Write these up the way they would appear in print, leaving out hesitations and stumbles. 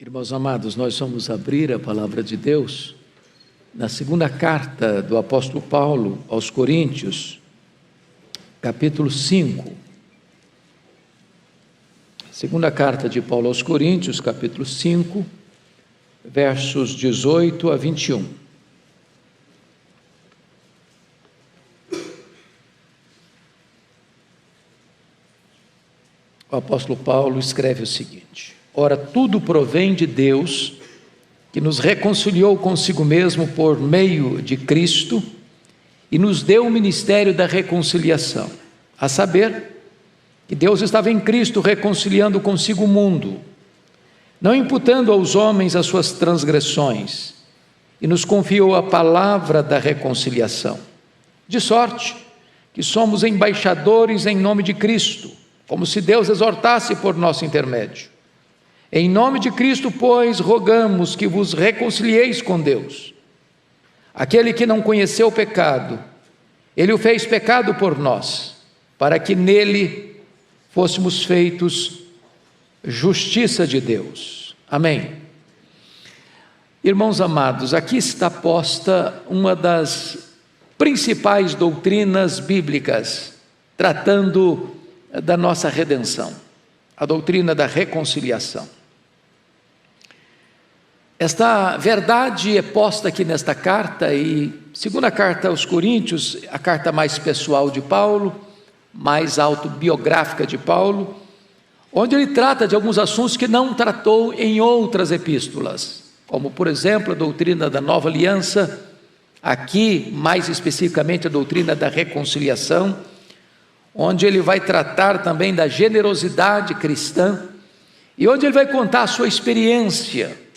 Irmãos amados, nós vamos abrir a palavra de Deus na segunda carta do apóstolo Paulo aos Coríntios, capítulo 5. Segunda carta de Paulo aos Coríntios, capítulo 5, versos 18 a 21. O apóstolo Paulo escreve o seguinte: ora, tudo provém de Deus, que nos reconciliou consigo mesmo por meio de Cristo e nos deu o ministério da reconciliação, a saber, que Deus estava em Cristo reconciliando consigo o mundo, não imputando aos homens as suas transgressões, e nos confiou a palavra da reconciliação, de sorte que somos embaixadores em nome de Cristo, como se Deus exortasse por nosso intermédio. Em nome de Cristo, pois, rogamos que vos reconcilieis com Deus. Aquele que não conheceu o pecado, Ele o fez pecado por nós, para que nele fôssemos feitos justiça de Deus. Amém. Irmãos amados, aqui está posta uma das principais doutrinas bíblicas, tratando da nossa redenção, a doutrina da reconciliação. Esta verdade é posta aqui nesta carta, e segunda carta aos Coríntios, a carta mais pessoal de Paulo, mais autobiográfica de Paulo, onde ele trata de alguns assuntos que não tratou em outras epístolas, como por exemplo a doutrina da nova aliança, aqui mais especificamente a doutrina da reconciliação, onde ele vai tratar também da generosidade cristã, e onde ele vai contar a sua experiência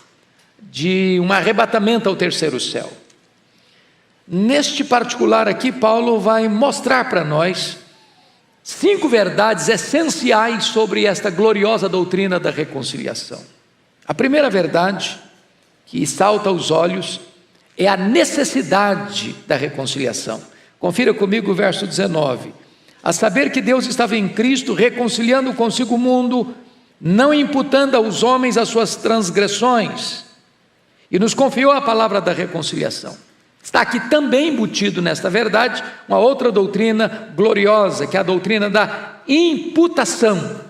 de um arrebatamento ao terceiro céu. Neste particular aqui, Paulo vai mostrar para nós 5 verdades essenciais sobre esta gloriosa doutrina da reconciliação. A primeira verdade, que salta aos olhos, é a necessidade da reconciliação. Confira comigo o verso 19. A saber que Deus estava em Cristo reconciliando consigo o mundo, não imputando aos homens as suas transgressões, e nos confiou a palavra da reconciliação. Está aqui também embutido nesta verdade uma outra doutrina gloriosa, que é a doutrina da imputação.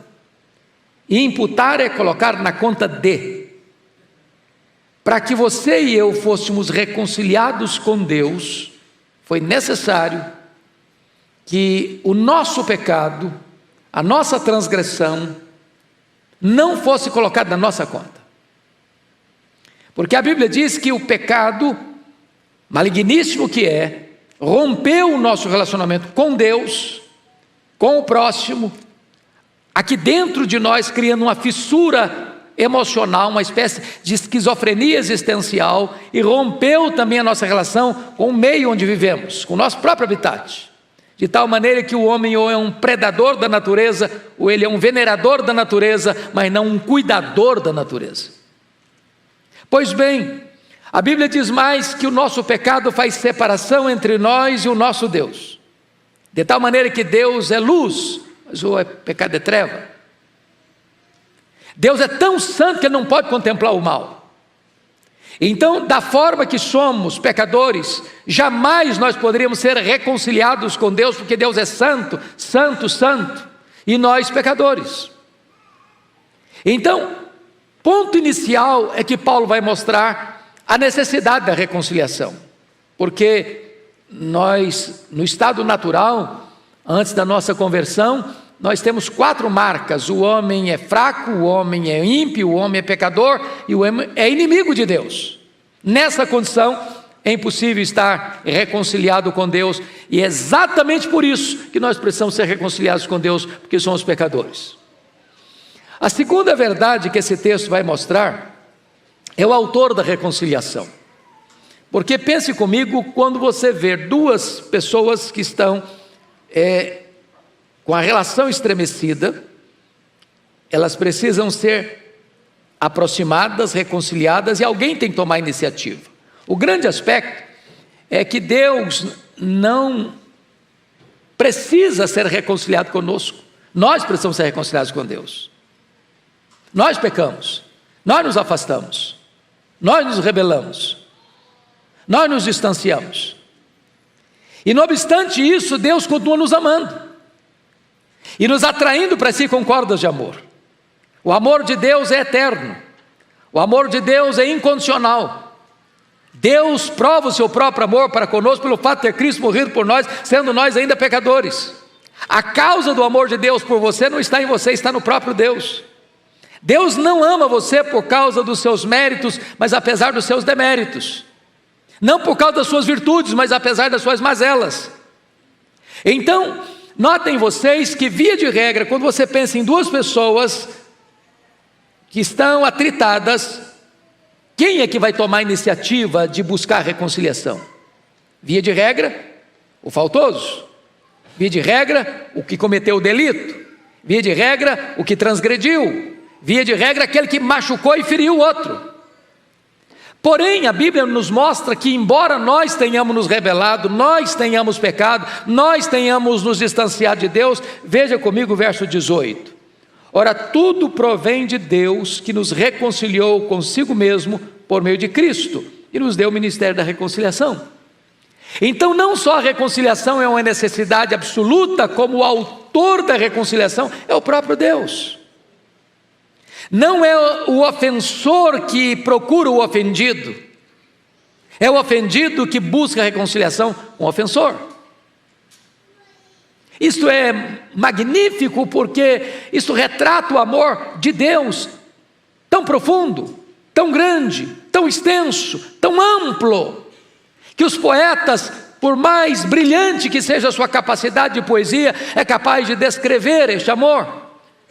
E imputar é colocar na conta de. Para que você e eu fôssemos reconciliados com Deus, foi necessário que o nosso pecado, a nossa transgressão, não fosse colocado na nossa conta. Porque a Bíblia diz que o pecado, maligníssimo que é, rompeu o nosso relacionamento com Deus, com o próximo, aqui dentro de nós, criando uma fissura emocional, uma espécie de esquizofrenia existencial, e rompeu também a nossa relação com o meio onde vivemos, com o nosso próprio habitat. De tal maneira que o homem ou é um predador da natureza, ou ele é um venerador da natureza, mas não um cuidador da natureza. Pois bem, a Bíblia diz mais que o nosso pecado faz separação entre nós e o nosso Deus. De tal maneira que Deus é luz, mas o pecado é treva. Deus é tão santo que Ele não pode contemplar o mal. Então, da forma que somos pecadores, jamais nós poderíamos ser reconciliados com Deus, porque Deus é santo, santo, santo, e nós pecadores. Então, ponto inicial é que Paulo vai mostrar a necessidade da reconciliação, porque nós, no estado natural, antes da nossa conversão, nós temos 4 marcas: o homem é fraco, o homem é ímpio, o homem é pecador e o homem é inimigo de Deus. Nessa condição é impossível estar reconciliado com Deus, e é exatamente por isso que nós precisamos ser reconciliados com Deus, porque somos pecadores. A segunda verdade que esse texto vai mostrar é o autor da reconciliação. Porque pense comigo, quando você vê 2 pessoas que estão com a relação estremecida, elas precisam ser aproximadas, reconciliadas, e alguém tem que tomar a iniciativa. O grande aspecto é que Deus não precisa ser reconciliado conosco, nós precisamos ser reconciliados com Deus. Nós pecamos, Nós nos afastamos, nós nos rebelamos, nós nos distanciamos. E não obstante isso, Deus continua nos amando e nos atraindo para si com cordas de amor. O amor de Deus é eterno, o amor de Deus é incondicional. Deus prova o seu próprio amor para conosco pelo fato de ter Cristo morrido por nós, sendo nós ainda pecadores. A causa do amor de Deus por você não está em você, está no próprio Deus. Deus não ama você por causa dos seus méritos, mas apesar dos seus deméritos. Não por causa das suas virtudes, mas apesar das suas mazelas. Então, notem vocês que, via de regra, quando você pensa em duas pessoas que estão atritadas, quem é que vai tomar a iniciativa de buscar reconciliação? Via de regra, o faltoso. Via de regra, o que cometeu o delito. Via de regra, o que transgrediu. Via de regra, aquele que machucou e feriu o outro. Porém, a Bíblia nos mostra que, embora nós tenhamos nos rebelado, nós tenhamos pecado, nós tenhamos nos distanciado de Deus, veja comigo o verso 18. Ora, tudo provém de Deus, que nos reconciliou consigo mesmo por meio de Cristo e nos deu o ministério da reconciliação. Então, não só a reconciliação é uma necessidade absoluta, como o autor da reconciliação é o próprio Deus. Não é o ofensor que procura o ofendido, é o ofendido que busca a reconciliação com o ofensor. Isto é magnífico, porque isso retrata o amor de Deus, tão profundo, tão grande, tão extenso, tão amplo, que os poetas, por mais brilhante que seja a sua capacidade de poesia, é capaz de descrever este amor.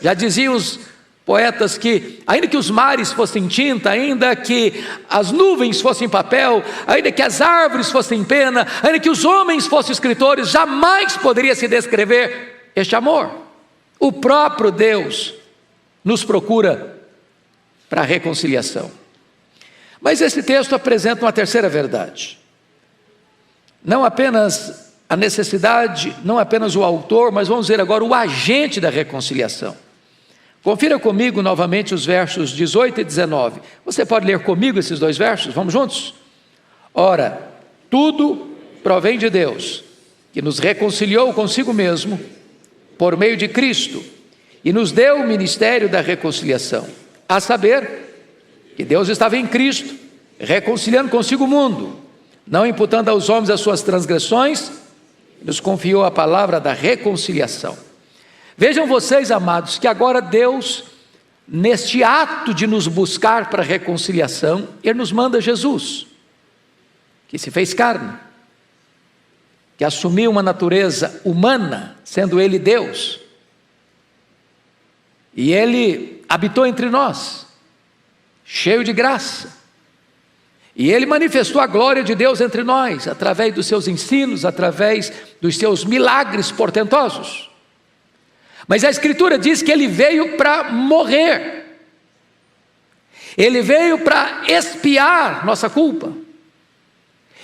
Já diziam os poetas que, ainda que os mares fossem tinta, ainda que as nuvens fossem papel, ainda que as árvores fossem pena, ainda que os homens fossem escritores, jamais poderia se descrever este amor. O próprio Deus nos procura para a reconciliação. Mas esse texto apresenta uma terceira verdade. Não apenas a necessidade, não apenas o autor, mas vamos ver agora o agente da reconciliação. Confira comigo novamente os versos 18 e 19. Você pode ler comigo esses dois versos? Vamos juntos? Ora, tudo provém de Deus, que nos reconciliou consigo mesmo, por meio de Cristo, e nos deu o ministério da reconciliação. A saber, que Deus estava em Cristo, reconciliando consigo o mundo, não imputando aos homens as suas transgressões, e nos confiou a palavra da reconciliação. Vejam vocês, amados, que agora Deus, neste ato de nos buscar para a reconciliação, Ele nos manda Jesus, que se fez carne, que assumiu uma natureza humana, sendo Ele Deus, e Ele habitou entre nós, cheio de graça, e Ele manifestou a glória de Deus entre nós, através dos seus ensinos, através dos seus milagres portentosos. Mas a Escritura diz que Ele veio para morrer, Ele veio para expiar nossa culpa,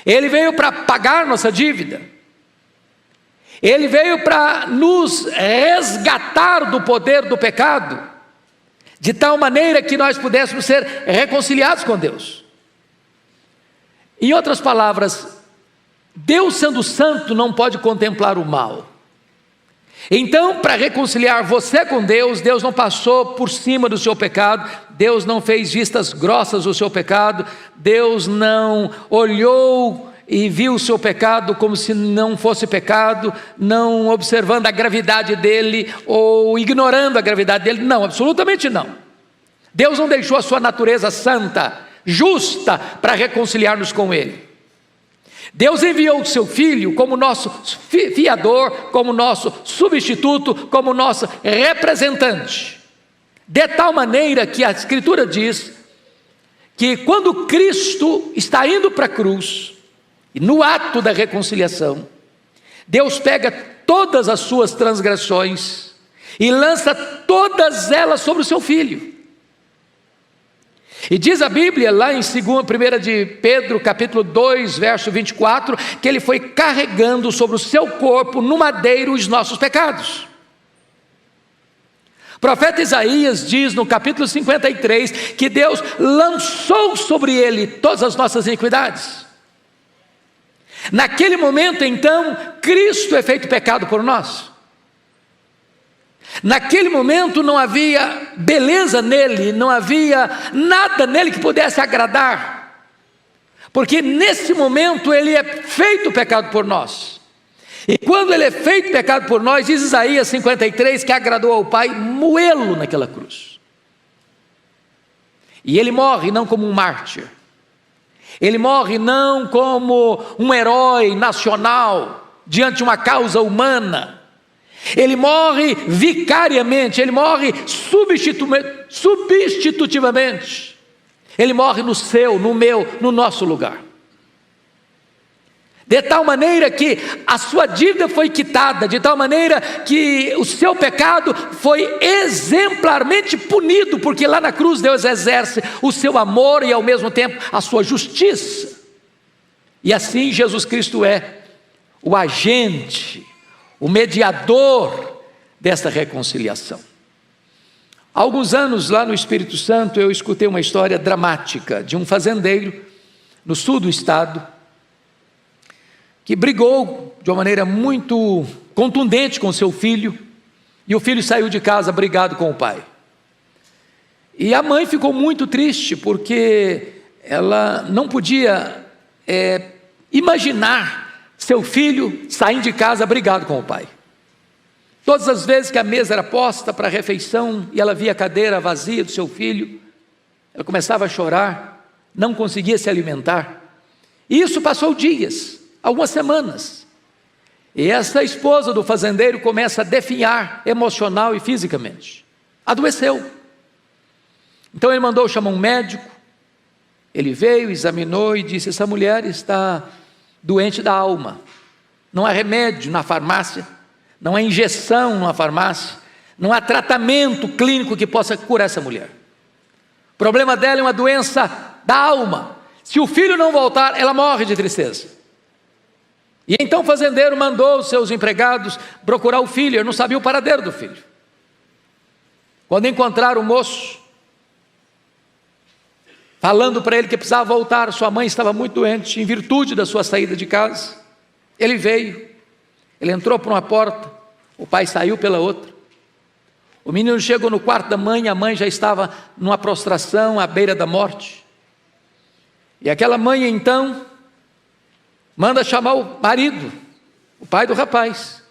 Ele veio para pagar nossa dívida, Ele veio para nos resgatar do poder do pecado, de tal maneira que nós pudéssemos ser reconciliados com Deus. Em outras palavras, Deus sendo santo não pode contemplar o mal. Então, para reconciliar você com Deus, Deus não passou por cima do seu pecado, Deus não fez vistas grossas do seu pecado, Deus não olhou e viu o seu pecado como se não fosse pecado, não observando a gravidade dele ou ignorando a gravidade dele. Não, absolutamente não. Deus não deixou a sua natureza santa, justa, para reconciliar-nos com Ele. Deus enviou o seu Filho como nosso fiador, como nosso substituto, como nosso representante, de tal maneira que a Escritura diz que quando Cristo está indo para a cruz, e no ato da reconciliação, Deus pega todas as suas transgressões e lança todas elas sobre o seu Filho. E diz a Bíblia lá em 1 de Pedro, capítulo 2, verso 24, que Ele foi carregando sobre o seu corpo no madeiro os nossos pecados. O profeta Isaías diz no capítulo 53 que Deus lançou sobre ele todas as nossas iniquidades. Naquele momento, então, Cristo é feito pecado por nós. Naquele momento não havia beleza nele, não havia nada nele que pudesse agradar, porque nesse momento ele é feito pecado por nós. E quando ele é feito pecado por nós, diz Isaías 53 que agradou ao Pai moê-lo naquela cruz. E ele morre não como um mártir, ele morre não como um herói nacional diante de uma causa humana. Ele morre vicariamente, ele morre substitutivamente. Ele morre no seu, no meu, no nosso lugar. De tal maneira que a sua dívida foi quitada, de tal maneira que o seu pecado foi exemplarmente punido, porque lá na cruz Deus exerce o seu amor e ao mesmo tempo a sua justiça. E assim Jesus Cristo é o agente, o mediador dessa reconciliação. Há alguns anos lá no Espírito Santo eu escutei uma história dramática de um fazendeiro no sul do estado que brigou de uma maneira muito contundente com seu filho, e o filho saiu de casa brigado com o pai. E a mãe ficou muito triste porque ela não podia imaginar seu filho saindo de casa brigado com o pai. Todas as vezes que a mesa era posta para a refeição e ela via a cadeira vazia do seu filho, ela começava a chorar, não conseguia se alimentar. E isso passou dias, algumas semanas. E essa esposa do fazendeiro começa a definhar emocional e fisicamente. Adoeceu. Então ele mandou chamar um médico. Ele veio, examinou e disse: essa mulher está doente da alma. Não há remédio na farmácia, não há injeção na farmácia, não há tratamento clínico que possa curar essa mulher. O problema dela é uma doença da alma. Se o filho não voltar, ela morre de tristeza. E então o fazendeiro mandou os seus empregados procurar o filho. Eu não sabia o paradeiro do filho. Quando encontraram o moço, falando para ele que precisava voltar, sua mãe estava muito doente, em virtude da sua saída de casa, ele veio, ele entrou por uma porta, o pai saiu pela outra. O menino chegou no quarto da mãe, a mãe já estava numa prostração à beira da morte. E aquela mãe então manda chamar o marido, o pai do rapaz,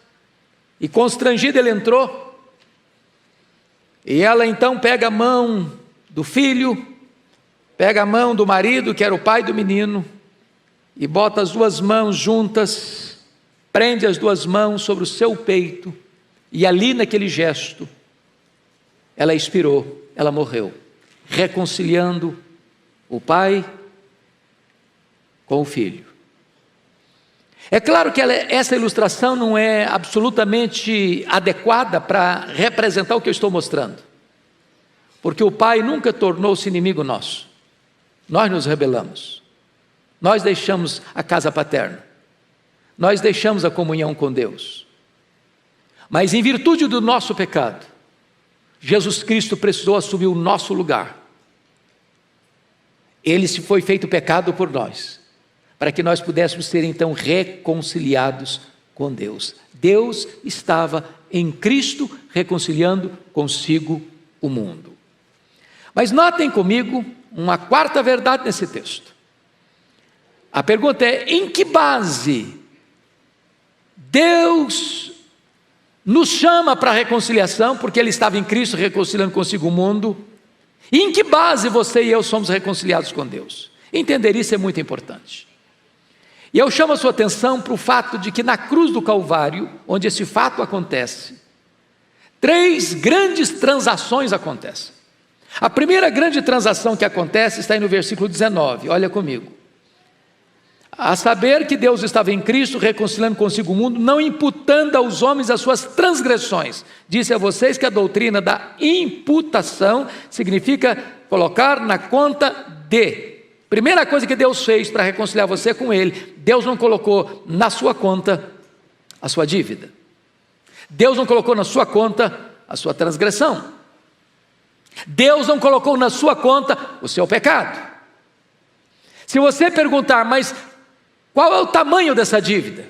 e constrangido ele entrou, e ela então pega a mão do filho, pega a mão do marido, que era o pai do menino, e bota as duas mãos juntas, prende as duas mãos sobre o seu peito, e ali naquele gesto, ela expirou, ela morreu, reconciliando o pai com o filho. É claro que essa ilustração não é absolutamente adequada para representar o que eu estou mostrando, porque o pai nunca tornou-se inimigo nosso. Nós nos rebelamos, nós deixamos a casa paterna, nós deixamos a comunhão com Deus, mas em virtude do nosso pecado, Jesus Cristo precisou assumir o nosso lugar. Ele se foi feito pecado por nós, para que nós pudéssemos ser então reconciliados com Deus. Deus estava em Cristo reconciliando consigo o mundo. Mas notem comigo uma quarta verdade nesse texto. A pergunta é: em que base Deus nos chama para a reconciliação? Porque Ele estava em Cristo reconciliando consigo o mundo. E em que base você e eu somos reconciliados com Deus? Entender isso é muito importante. E eu chamo a sua atenção para o fato de que na cruz do Calvário, onde esse fato acontece, 3 grandes transações acontecem. A primeira grande transação que acontece está aí no versículo 19, olha comigo. A saber que Deus estava em Cristo reconciliando consigo o mundo, não imputando aos homens as suas transgressões. Disse a vocês que a doutrina da imputação significa colocar na conta de. Primeira coisa que Deus fez para reconciliar você com Ele, Deus não colocou na sua conta a sua dívida. Deus não colocou na sua conta a sua transgressão. Deus não colocou na sua conta o seu pecado. Se você perguntar, mas qual é o tamanho dessa dívida?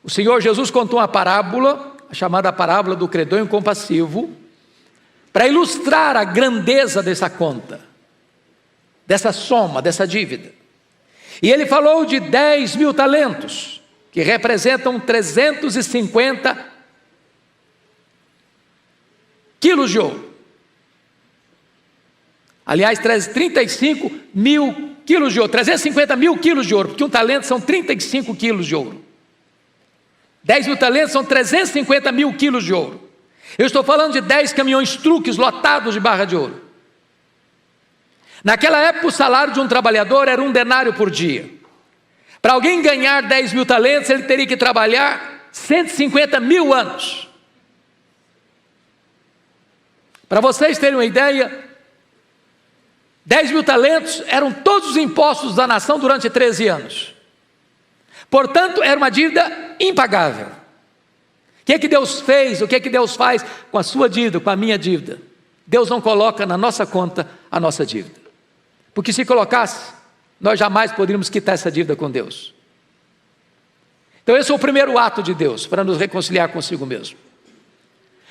O Senhor Jesus contou uma parábola, chamada parábola do credor incompassivo, para ilustrar a grandeza dessa conta, dessa soma, dessa dívida. E ele falou de 10.000 talentos, que representam 350 quilos de ouro. Aliás, 35 mil quilos de ouro, 350 mil quilos de ouro, porque um talento são 35 quilos de ouro. 10.000 talentos são 350 mil quilos de ouro. Eu estou falando de 10 caminhões truques lotados de barra de ouro. Naquela época o salário de um trabalhador era 1 denário por dia. Para alguém ganhar 10.000 talentos, ele teria que trabalhar 150 mil anos. Para vocês terem uma ideia, 10.000 talentos eram todos os impostos da nação durante 13 anos. Portanto, era uma dívida impagável. O que é que Deus fez? O que é que Deus faz com a sua dívida, com a minha dívida? Deus não coloca na nossa conta a nossa dívida. Porque se colocasse, nós jamais poderíamos quitar essa dívida com Deus. Então esse é o primeiro ato de Deus, para nos reconciliar consigo mesmo.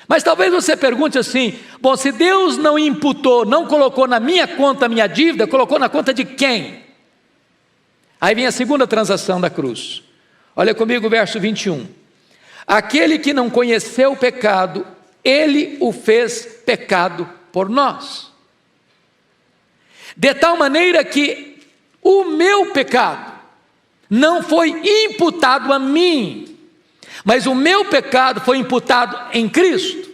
Mas talvez você pergunte assim, bom, se Deus não imputou, não colocou na minha conta a minha dívida, colocou na conta de quem? Aí vem a segunda transação da cruz. Olha comigo o verso 21. Aquele que não conheceu o pecado, ele o fez pecado por nós. De tal maneira que o meu pecado não foi imputado a mim, mas o meu pecado foi imputado em Cristo.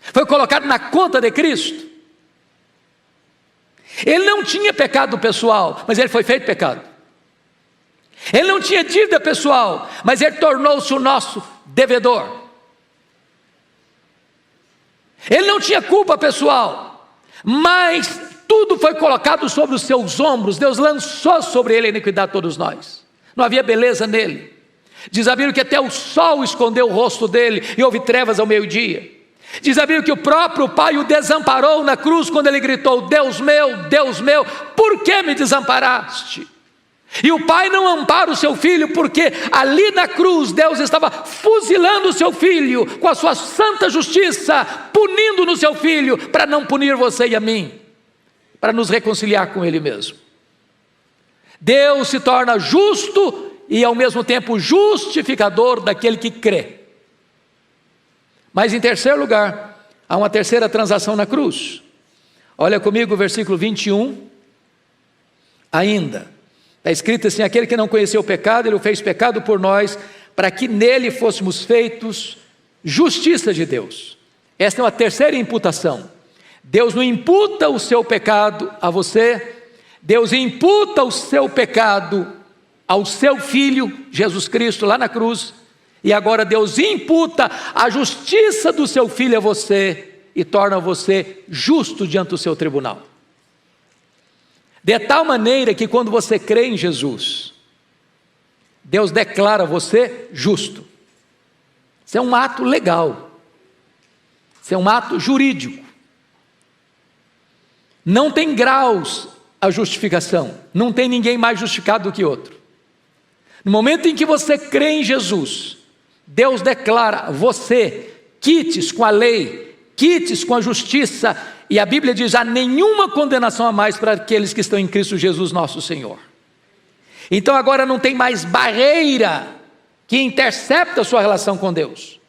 Foi colocado na conta de Cristo. Ele não tinha pecado pessoal, mas ele foi feito pecado. Ele não tinha dívida pessoal, mas ele tornou-se o nosso devedor. Ele não tinha culpa pessoal, mas tudo foi colocado sobre os seus ombros. Deus lançou sobre ele a iniquidade de todos nós. Não havia beleza nele. Diz a Bíblia que até o sol escondeu o rosto dele e houve trevas ao meio-dia. Diz a Bíblia que o próprio Pai o desamparou na cruz quando ele gritou: Deus meu, por que me desamparaste? E o pai não ampara o seu filho, porque ali na cruz Deus estava fuzilando o seu filho com a sua santa justiça, punindo no seu filho, para não punir você e a mim, para nos reconciliar com ele mesmo. Deus se torna justo e ao mesmo tempo justificador daquele que crê. Mas em terceiro lugar, há uma terceira transação na cruz. Olha comigo o versículo 21. Ainda está escrito assim: aquele que não conheceu o pecado, ele o fez pecado por nós, para que nele fôssemos feitos justiça de Deus. Esta é uma terceira imputação. Deus não imputa o seu pecado a você, Deus imputa o seu pecado ao seu Filho, Jesus Cristo, lá na cruz, e agora Deus imputa a justiça do seu Filho a você, e torna você justo diante do seu tribunal. De tal maneira que quando você crê em Jesus, Deus declara você justo. Isso é um ato legal. Isso é um ato jurídico. Não tem graus a justificação. Não tem ninguém mais justificado do que outro. No momento em que você crê em Jesus, Deus declara você quites com a lei, quites com a justiça, e a Bíblia diz: há nenhuma condenação a mais para aqueles que estão em Cristo Jesus nosso Senhor. Então agora não tem mais barreira que intercepta a sua relação com Deus.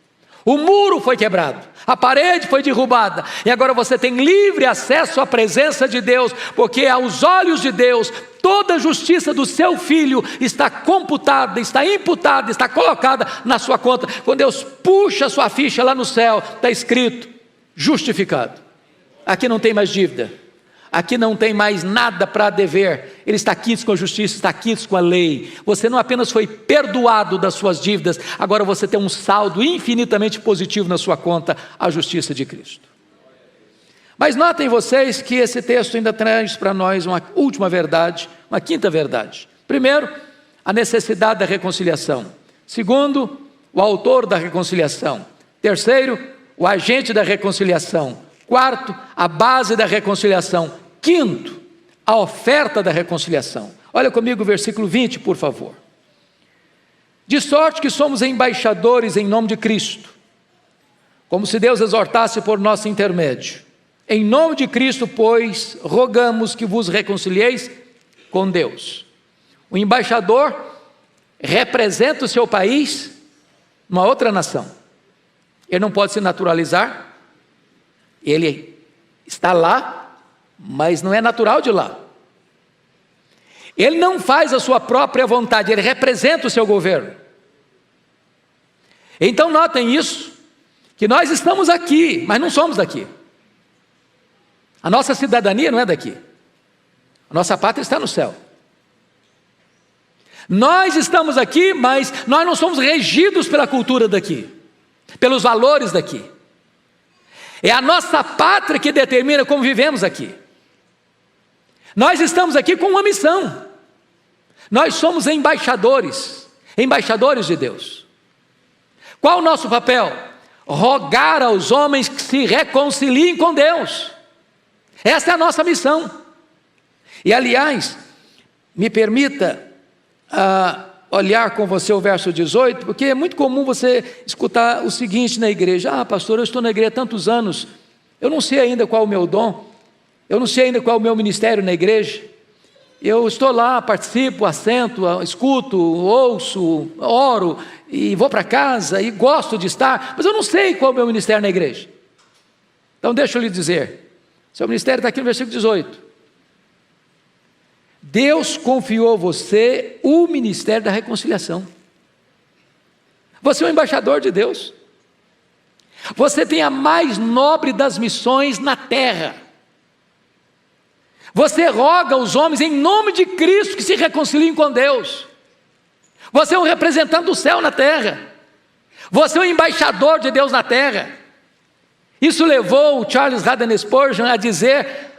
O muro foi quebrado, a parede foi derrubada, e agora você tem livre acesso à presença de Deus, porque aos olhos de Deus, toda a justiça do seu Filho está computada, está imputada, está colocada na sua conta. Quando Deus puxa a sua ficha lá no céu, está escrito: justificado. Aqui não tem mais dívida, aqui não tem mais nada para dever. Ele está quites com a justiça, está quites com a lei. Você não apenas foi perdoado das suas dívidas, agora você tem um saldo infinitamente positivo na sua conta, a justiça de Cristo. Mas notem vocês que esse texto ainda traz para nós uma última verdade, uma quinta verdade. Primeiro, a necessidade da reconciliação. Segundo, o autor da reconciliação. Terceiro, o agente da reconciliação. Quarto, a base da reconciliação. Quinto, a oferta da reconciliação. Olha comigo o versículo 20, por favor. De sorte que somos embaixadores em nome de Cristo, como se Deus exortasse por nosso intermédio. Em nome de Cristo, pois, rogamos que vos reconcilieis com Deus. O embaixador representa o seu país numa outra nação. Ele não pode se naturalizar, ele está lá, mas não é natural de lá. Ele não faz a sua própria vontade, ele representa o seu governo. Então notem isso, que nós estamos aqui, mas não somos daqui. A nossa cidadania não é daqui. A nossa pátria está no céu. Nós estamos aqui, mas nós não somos regidos pela cultura daqui, pelos valores daqui. É a nossa pátria que determina como vivemos aqui. Nós estamos aqui com uma missão. Nós somos embaixadores de Deus. Qual o nosso papel? Rogar aos homens que se reconciliem com Deus. Essa é a nossa missão. E aliás, me permita olhar com você o verso 18, porque é muito comum você escutar o seguinte na igreja: pastor, eu estou na igreja há tantos anos, eu não sei ainda qual é o meu dom, eu não sei ainda qual é o meu ministério na igreja, eu estou lá, participo, assento, escuto, ouço, oro, e vou para casa, e gosto de estar, mas eu não sei qual é o meu ministério na igreja. Então deixa eu lhe dizer, seu ministério está aqui no versículo 18. Deus confiou a você o ministério da reconciliação. Você é um embaixador de Deus. Você tem a mais nobre das missões na terra. Você roga aos homens em nome de Cristo que se reconciliem com Deus. Você é um representante do céu na terra. Você é um embaixador de Deus na terra. Isso levou o Charles Haddon Spurgeon a dizer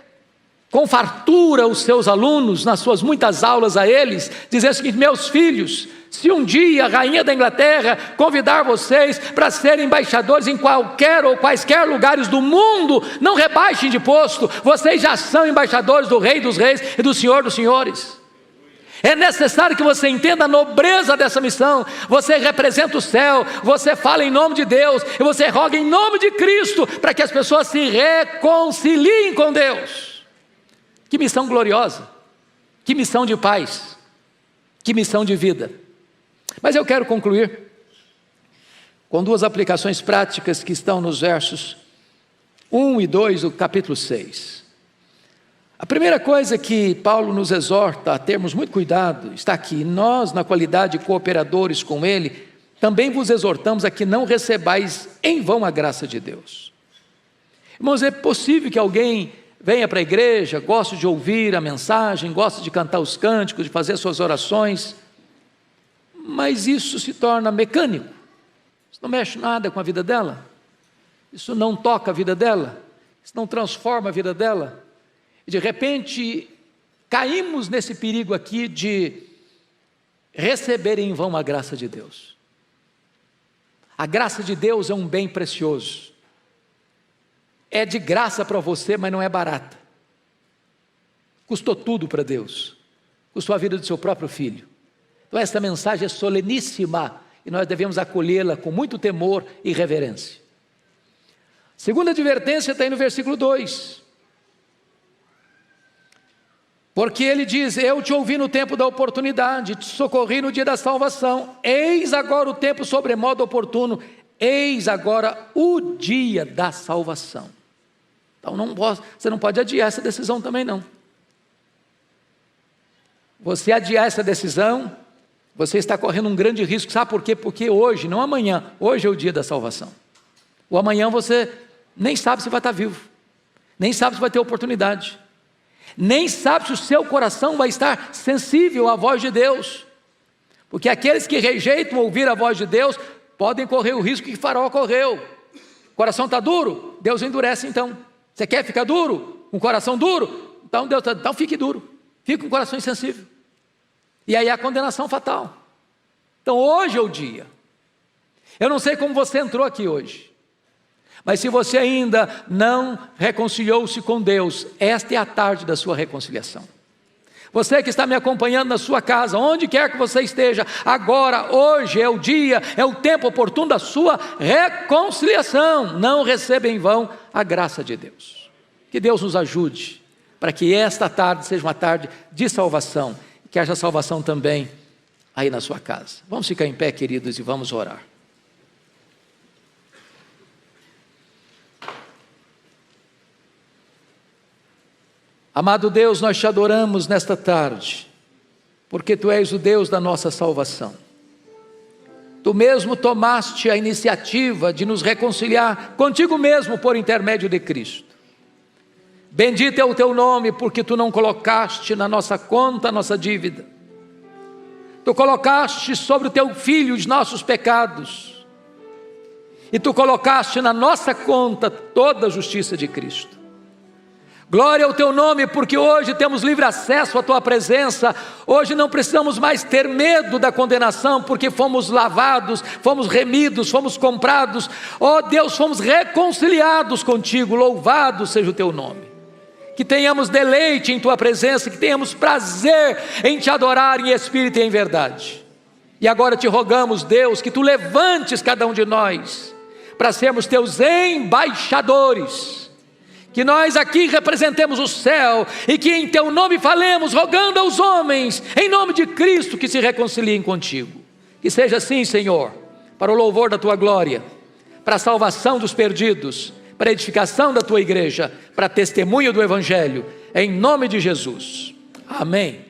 com fartura os seus alunos, nas suas muitas aulas a eles, dizer o seguinte: meus filhos, se um dia a rainha da Inglaterra convidar vocês para serem embaixadores em qualquer ou quaisquer lugares do mundo, não rebaixem de posto, vocês já são embaixadores do Rei dos Reis e do Senhor dos Senhores. É necessário que você entenda a nobreza dessa missão. Você representa o céu, você fala em nome de Deus, e você roga em nome de Cristo, para que as pessoas se reconciliem com Deus. Que missão gloriosa, que missão de paz, que missão de vida. Mas eu quero concluir com duas aplicações práticas que estão nos versos 1 e 2 do capítulo 6. A primeira coisa que Paulo nos exorta a termos muito cuidado está aqui: nós, na qualidade de cooperadores com ele, também vos exortamos a que não recebais em vão a graça de Deus. Irmãos, é possível que alguém venha para a igreja, goste de ouvir a mensagem, goste de cantar os cânticos, de fazer suas orações, mas isso se torna mecânico, isso não mexe nada com a vida dela, isso não toca a vida dela, isso não transforma a vida dela. E de repente caímos nesse perigo aqui de receber em vão a graça de Deus. A graça de Deus é um bem precioso, é de graça para você, mas não é barata. Custou tudo para Deus, custou a vida do seu próprio filho. Então essa mensagem é soleníssima e nós devemos acolhê-la com muito temor e reverência. Segunda advertência está aí no versículo 2. Porque ele diz: eu te ouvi no tempo da oportunidade, te socorri no dia da salvação, eis agora o tempo sobremodo oportuno, eis agora o dia da salvação. Então você não pode adiar essa decisão também não. Você adiar essa decisão, você está correndo um grande risco. Sabe por quê? Porque hoje, não amanhã, hoje é o dia da salvação. O amanhã você nem sabe se vai estar vivo, nem sabe se vai ter oportunidade, nem sabe se o seu coração vai estar sensível à voz de Deus, porque aqueles que rejeitam ouvir a voz de Deus podem correr o risco que Faraó correu. O coração está duro, Deus endurece então. Você quer ficar duro? Com o coração duro? Então fique duro, fique com o coração insensível, e aí a condenação fatal. Então hoje é o dia. Eu não sei como você entrou aqui hoje, Mas se você ainda não reconciliou-se com Deus, esta é a tarde da sua reconciliação. Você que está me acompanhando na sua casa, onde quer que você esteja, agora, hoje é o dia, é o tempo oportuno da sua reconciliação. Não receba em vão a graça de Deus. Que Deus nos ajude para que esta tarde seja uma tarde de salvação, que haja salvação também aí na sua casa. Vamos ficar em pé, queridos, e vamos orar. Amado Deus, nós te adoramos nesta tarde, porque Tu és o Deus da nossa salvação. Tu mesmo tomaste a iniciativa de nos reconciliar contigo mesmo por intermédio de Cristo. Bendito é o Teu nome, porque Tu não colocaste na nossa conta a nossa dívida. Tu colocaste sobre o Teu Filho os nossos pecados. E Tu colocaste na nossa conta toda a justiça de Cristo. Glória ao Teu nome, porque hoje temos livre acesso à Tua presença. Hoje não precisamos mais ter medo da condenação, porque fomos lavados, fomos remidos, fomos comprados. Ó Deus, fomos reconciliados contigo. Louvado seja o Teu nome. Que tenhamos deleite em Tua presença, que tenhamos prazer em Te adorar em espírito e em verdade. E agora te rogamos, Deus, que Tu levantes cada um de nós para sermos Teus embaixadores. Que nós aqui representemos o céu e que em Teu nome falemos, rogando aos homens, em nome de Cristo, que se reconciliem contigo. Que seja assim, Senhor, para o louvor da Tua glória, para a salvação dos perdidos, para a edificação da Tua igreja, para testemunho do Evangelho, em nome de Jesus. Amém.